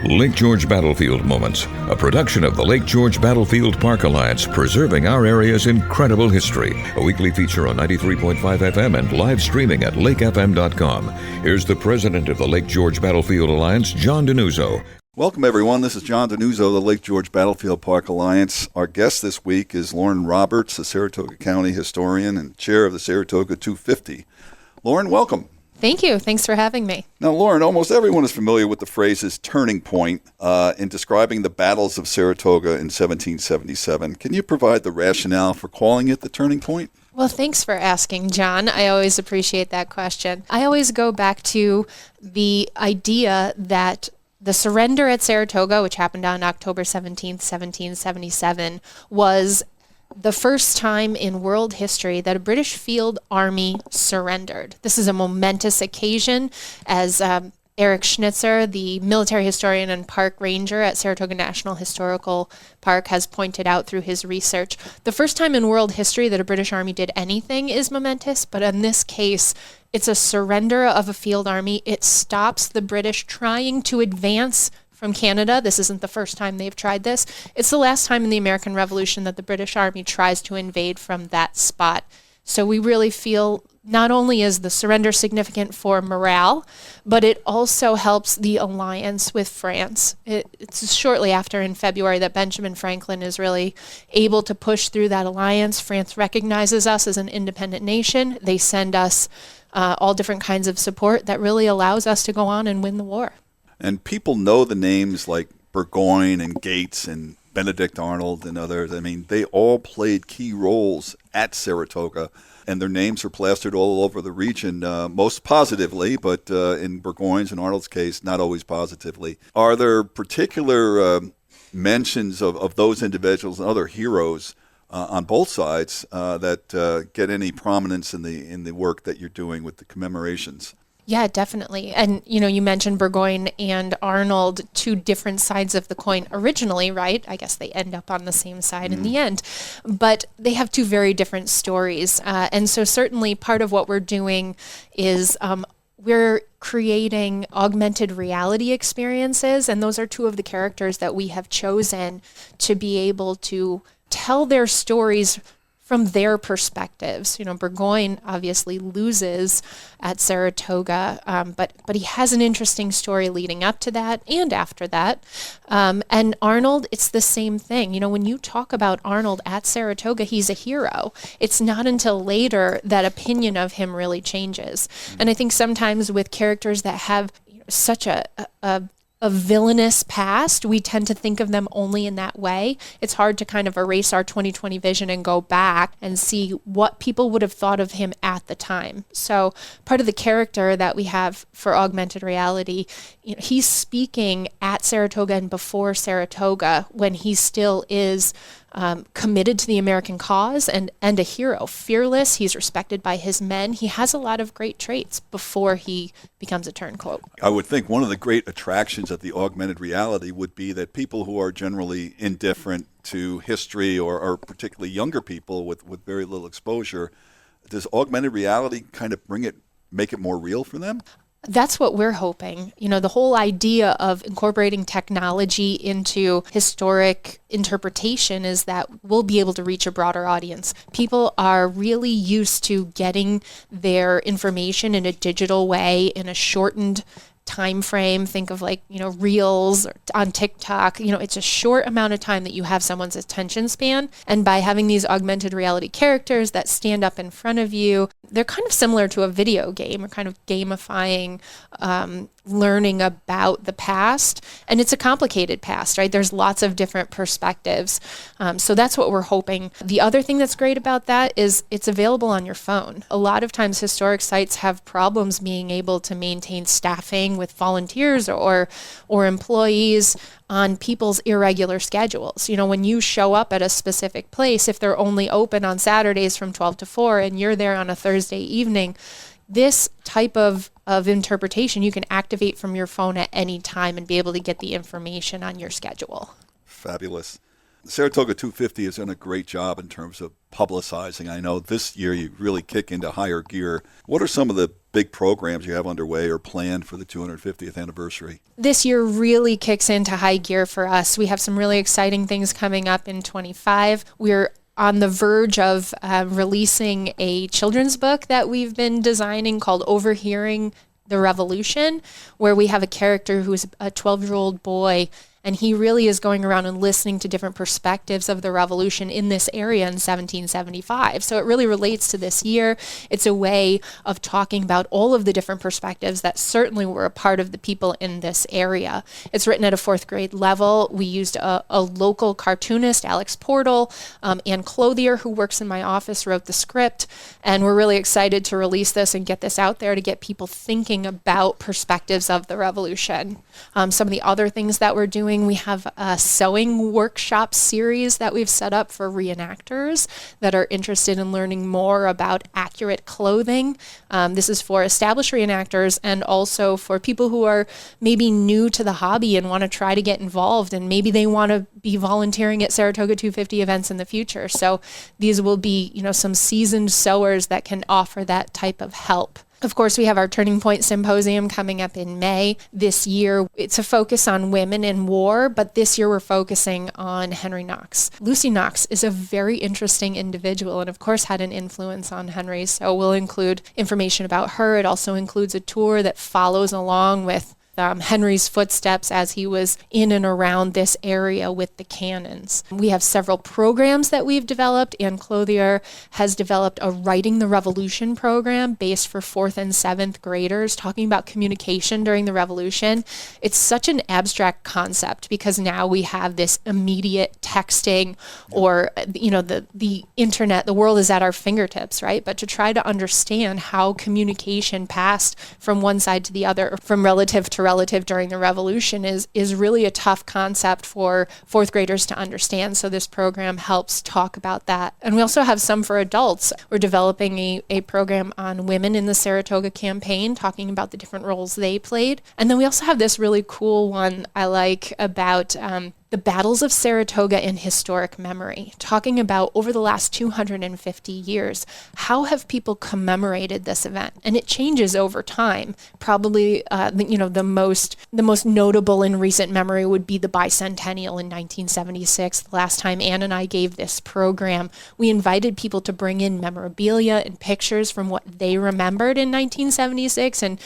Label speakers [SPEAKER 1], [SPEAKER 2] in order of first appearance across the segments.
[SPEAKER 1] Lake George Battlefield Moments, a production of the Lake George Battlefield Park Alliance, preserving our area's incredible history. A weekly feature on 93.5 FM and live streaming at lakefm.com. Here's the president of the Lake George Battlefield Alliance, John Denuzzo.
[SPEAKER 2] Welcome, everyone. This is John Denuzzo of the Lake George Battlefield Park Alliance. Our guest this week is Lauren Roberts, a Saratoga County historian and chair of the Saratoga 250. Lauren, welcome.
[SPEAKER 3] Thank you. Thanks for having me.
[SPEAKER 2] Now, Lauren, almost everyone is familiar with the phrases turning point in describing the Battles of Saratoga in 1777. Can you provide the rationale for calling it the turning point?
[SPEAKER 3] Well, thanks for asking, John. I always appreciate that question. I always go back to the idea that the surrender at Saratoga, which happened on October 17th, 1777, was the first time in world history that a British field army surrendered. This is a momentous occasion, as Eric Schnitzer, the military historian and park ranger at Saratoga National Historical Park, has pointed out through his research. The first time in world history that a British army did anything is momentous, but in this case, it's a surrender of a field army. It stops the British trying to advance from Canada. This isn't the first time they've tried this. It's the last time in the American Revolution that the British Army tries to invade from that spot. So we really feel not only is the surrender significant for morale, but it also helps the alliance with France. It's shortly after, in February, that Benjamin Franklin is really able to push through that alliance. France recognizes us as an independent nation. They send us all different kinds of support that really allows us to go on and win the war.
[SPEAKER 2] And people know the names like Burgoyne and Gates and Benedict Arnold and others. I mean, they all played key roles at Saratoga, and their names are plastered all over the region, most positively, but in Burgoyne's and Arnold's case, not always positively. Are there particular mentions of those individuals and other heroes on both sides that get any prominence in the work that you're doing with the commemorations?
[SPEAKER 3] Yeah, definitely. And, you mentioned Burgoyne and Arnold, two different sides of the coin originally, right? I guess they end up on the same side in the end. But they have two very different stories. And so certainly part of what we're doing is we're creating augmented reality experiences. And those are two of the characters that we have chosen to be able to tell their stories from their perspectives. Burgoyne obviously loses at Saratoga, but he has an interesting story leading up to that and after that. And Arnold, it's the same thing. When you talk about Arnold at Saratoga, he's a hero. It's not until later that opinion of him really changes. And I think sometimes with characters that have such a villainous past, we tend to think of them only in that way. It's hard to kind of erase our 2020 vision and go back and see what people would have thought of him at the time. So part of the character that we have for augmented reality, he's speaking at Saratoga and before Saratoga when he still is committed to the American cause and a hero. Fearless, he's respected by his men. He has a lot of great traits before he becomes a turncoat.
[SPEAKER 2] I would think one of the great attractions of the augmented reality would be that people who are generally indifferent to history or particularly younger people with very little exposure, does augmented reality kind of make it more real for them?
[SPEAKER 3] That's what we're hoping. The whole idea of incorporating technology into historic interpretation is that we'll be able to reach a broader audience. People are really used to getting their information in a digital way, in a shortened time frame. Think of Reels or on TikTok. It's a short amount of time that you have someone's attention span. And by having these augmented reality characters that stand up in front of you, they're kind of similar to a video game, or kind of gamifying learning about the past. And it's a complicated past, right? There's lots of different perspectives. So that's what we're hoping. The other thing that's great about that is it's available on your phone. A lot of times historic sites have problems being able to maintain staffing with volunteers or employees on people's irregular schedules. When you show up at a specific place, if they're only open on Saturdays from 12 to 4 and you're there on a Thursday evening, this type of interpretation you can activate from your phone at any time and be able to get the information on your schedule.
[SPEAKER 2] Fabulous. Saratoga 250 has done a great job in terms of publicizing. I know this year you really kick into higher gear. What are some of the big programs you have underway or planned for the 250th anniversary?
[SPEAKER 3] This year really kicks into high gear for us. We have some really exciting things coming up in 25. We're on the verge of releasing a children's book that we've been designing called Overhearing the Revolution, where we have a character who's a 12-year-old boy, and he really is going around and listening to different perspectives of the revolution in this area in 1775. So it really relates to this year. It's a way of talking about all of the different perspectives that certainly were a part of the people in this area. It's written at a 4th grade level. We used a local cartoonist, Alex Portal, Ann Clothier, who works in my office, wrote the script. And we're really excited to release this and get this out there to get people thinking about perspectives of the revolution. Some of the other things that we're doing, we have a sewing workshop series that we've set up for reenactors that are interested in learning more about accurate clothing. This is for established reenactors and also for people who are maybe new to the hobby and want to try to get involved, and maybe they want to be volunteering at Saratoga 250 events in the future. So these will be, some seasoned sewers that can offer that type of help. Of course, we have our Turning Point Symposium coming up in May. This year, it's a focus on women in war, but this year we're focusing on Henry Knox. Lucy Knox is a very interesting individual and, of course, had an influence on Henry, so we'll include information about her. It also includes a tour that follows along with Henry's footsteps as he was in and around this area with the cannons. We have several programs that we've developed. Ann Clothier has developed a Writing the Revolution program based for 4th and 7th graders, talking about communication during the Revolution. It's such an abstract concept because now we have this immediate texting or, the internet, the world is at our fingertips, right? But to try to understand how communication passed from one side to the other, from relative to relative during the Revolution is really a tough concept for 4th graders to understand. So this program helps talk about that. And we also have some for adults. We're developing a program on women in the Saratoga campaign, talking about the different roles they played. And then we also have this really cool one I like about the Battles of Saratoga in historic memory, talking about over the last 250 years, how have people commemorated this event? And it changes over time. Probably, the most notable in recent memory would be the bicentennial in 1976. The last time Ann and I gave this program, we invited people to bring in memorabilia and pictures from what they remembered in 1976 and,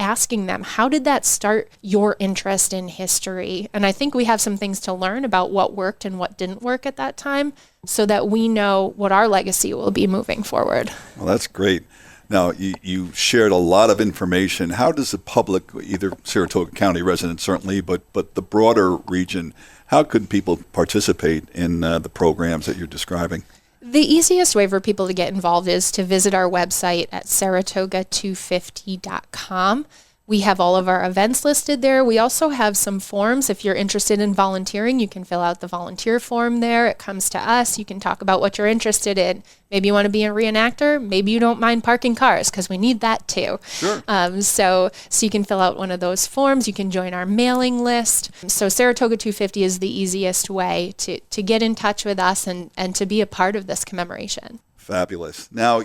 [SPEAKER 3] asking them, how did that start your interest in history? And I think we have some things to learn about what worked and what didn't work at that time so that we know what our legacy will be moving forward.
[SPEAKER 2] Well, that's great. Now, you shared a lot of information. How does the public, either Saratoga County residents certainly, but the broader region, how could people participate in the programs that you're describing?
[SPEAKER 3] The easiest way for people to get involved is to visit our website at saratoga250.com. We have all of our events listed there. We also have some forms. If you're interested in volunteering, you can fill out the volunteer form there. It comes to us. You can talk about what you're interested in. Maybe you want to be a reenactor. Maybe you don't mind parking cars because we need that too.
[SPEAKER 2] Sure.
[SPEAKER 3] So you can fill out one of those forms. You can join our mailing list. So Saratoga 250 is the easiest way to get in touch with us and to be a part of this commemoration. Fabulous.
[SPEAKER 2] Now,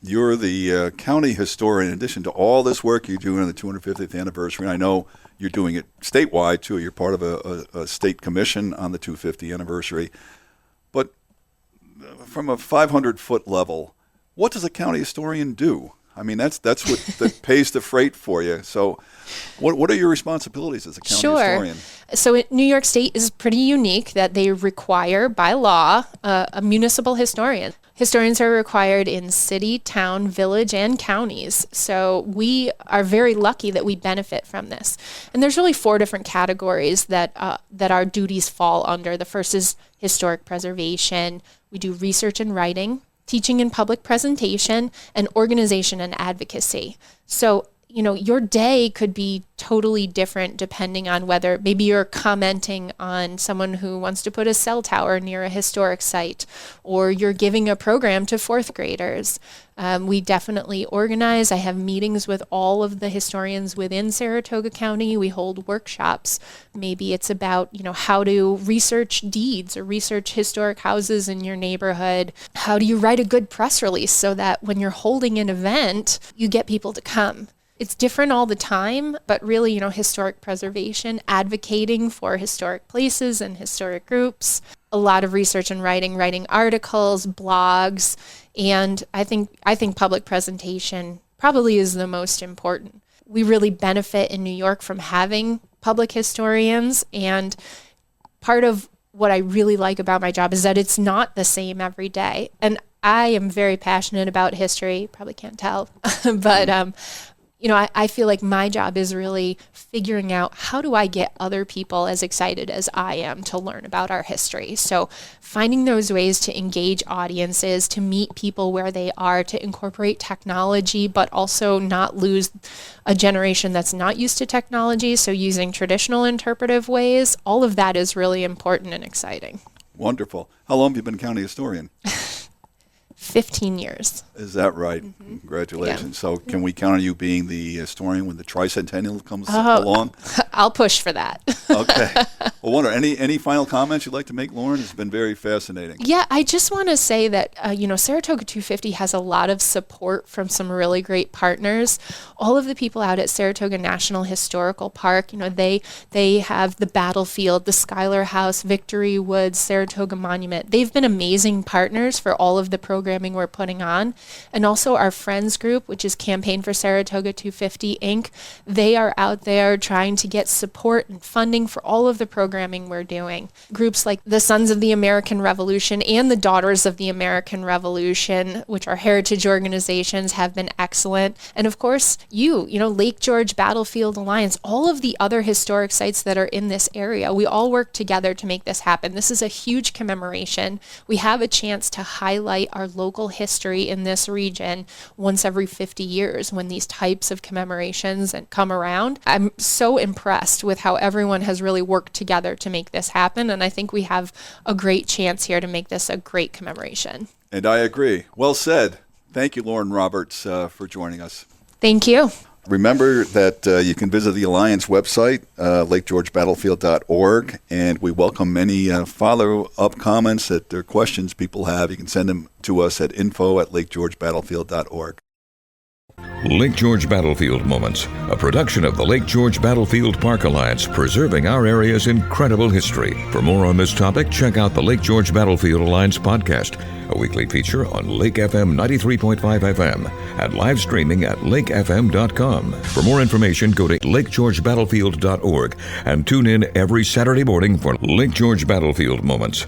[SPEAKER 2] you're the county historian. In addition to all this work you're doing on the 250th anniversary, and I know you're doing it statewide too. You're part of a state commission on the 250th anniversary. But from a 500-foot level, what does a county historian do? I mean, that's what that pays the freight for you. So what are your responsibilities as a county historian?
[SPEAKER 3] So New York State is pretty unique that they require by law a municipal historian. Historians are required in city, town, village, and counties. So we are very lucky that we benefit from this. And there's really 4 different categories that our duties fall under. The first is historic preservation. We do research and writing, teaching and public presentation, and organization and advocacy. So, your day could be totally different depending on whether maybe you're commenting on someone who wants to put a cell tower near a historic site, or you're giving a program to fourth graders. We definitely organize. I have meetings with all of the historians within Saratoga County. We hold workshops. Maybe it's about, how to research deeds or research historic houses in your neighborhood. How do you write a good press release so that when you're holding an event, you get people to come? It's different all the time, but really, historic preservation, advocating for historic places and historic groups, a lot of research and writing articles, blogs, and I think public presentation probably is the most important. We really benefit in New York from having public historians, and part of what I really like about my job is that it's not the same every day. And I am very passionate about history, probably can't tell, but I feel like my job is really figuring out how do I get other people as excited as I am to learn about our history. So finding those ways to engage audiences, to meet people where they are, to incorporate technology, but also not lose a generation that's not used to technology. So using traditional interpretive ways, all of that is really important and exciting.
[SPEAKER 2] Wonderful. How long have you been county historian?
[SPEAKER 3] 15 years.
[SPEAKER 2] Is that right?
[SPEAKER 3] Mm-hmm.
[SPEAKER 2] Congratulations.
[SPEAKER 3] Yeah.
[SPEAKER 2] So can we count on you being the historian when the tricentennial comes along?
[SPEAKER 3] I'll push for that.
[SPEAKER 2] Okay. Well, wonder, any final comments you'd like to make, Lauren? It's been very fascinating.
[SPEAKER 3] Yeah, I just want to say that, Saratoga 250 has a lot of support from some really great partners. All of the people out at Saratoga National Historical Park, they have the Battlefield, the Schuyler House, Victory Woods, Saratoga Monument. They've been amazing partners for all of the programming we're putting on. And also our Friends group, which is Campaign for Saratoga 250 Inc., they are out there trying to get support and funding for all of the programming we're doing. Groups like the Sons of the American Revolution and the Daughters of the American Revolution, which are heritage organizations, have been excellent. And of course, Lake George Battlefield Alliance, all of the other historic sites that are in this area, we all work together to make this happen. This is a huge commemoration. We have a chance to highlight our local history in this region once every 50 years when these types of commemorations come around. I'm so impressed with how everyone has really worked together to make this happen, and I think we have a great chance here to make this a great commemoration. And
[SPEAKER 2] I agree. Well said. Thank you, Lauren Roberts, for joining us.
[SPEAKER 3] Thank you.
[SPEAKER 2] Remember that you can visit the Alliance website, lakegeorgebattlefield.org, and we welcome any follow-up comments or questions people have. You can send them to us at info@lakegeorgebattlefield.org.
[SPEAKER 1] Lake George Battlefield Moments, a production of the Lake George Battlefield Park Alliance, preserving our area's incredible history. For more on this topic, check out the Lake George Battlefield Alliance podcast, a weekly feature on Lake FM 93.5 FM and live streaming at lakefm.com. For more information, go to lakegeorgebattlefield.org and tune in every Saturday morning for Lake George Battlefield Moments.